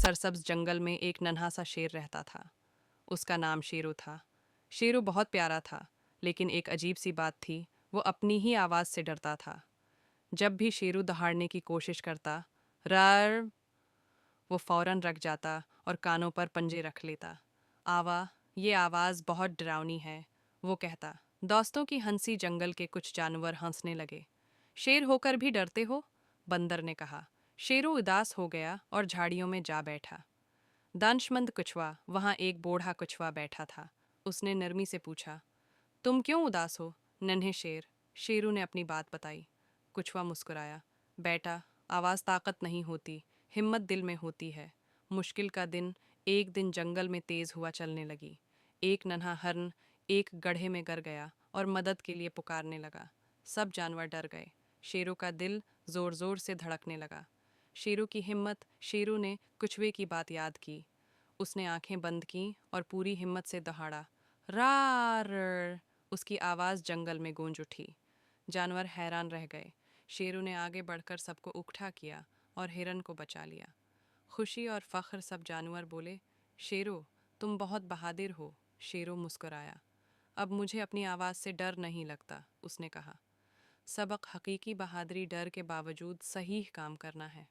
सरसब्ज जंगल में एक नन्हा सा शेर रहता था। उसका नाम शेरू था। शेरू बहुत प्यारा था, लेकिन एक अजीब सी बात थी, वो अपनी ही आवाज़ से डरता था। जब भी शेरू दहाड़ने की कोशिश करता, रार, वो फौरन रख जाता और कानों पर पंजे रख लेता। आवा, ये आवाज़ बहुत डरावनी है, वो कहता। दोस्तों की हंसी जंगल के कुछ जानवर हंसने लगे। शेर होकर भी डरते हो? बंदर ने कहा। शेरू उदास हो गया और झाड़ियों में जा बैठा। दानशमंद कछुआ, वहां एक बूढ़ा कछुआ बैठा था। उसने नरमी से पूछा, तुम क्यों उदास हो नन्हे शेर? शेरू ने अपनी बात बताई। कछुआ मुस्कुराया, बेटा, आवाज़ ताकत नहीं होती, हिम्मत दिल में होती है। मुश्किल का दिन एक दिन जंगल में तेज हुआ चलने लगी। एक नन्हा हरन एक गड्ढे में गिर गया और मदद के लिए पुकारने लगा। सब जानवर डर गए। शेरू का दिल जोर जोर से धड़कने लगा। शेरू की हिम्मत। शेरू ने कछुए की बात याद की। उसने आंखें बंद की और पूरी हिम्मत से दहाड़ा। रार, उसकी आवाज़ जंगल में गूंज उठी। जानवर हैरान रह गए। शेरू ने आगे बढ़कर सबको इकट्ठा किया और हिरन को बचा लिया। खुशी और फख्र सब जानवर बोले, शेरू, तुम बहुत बहादुर हो। शेरू मुस्कुराया। अब मुझे अपनी आवाज़ से डर नहीं लगता, उसने कहा। सबक हकीकी बहादुरी डर के बावजूद सही काम करना है।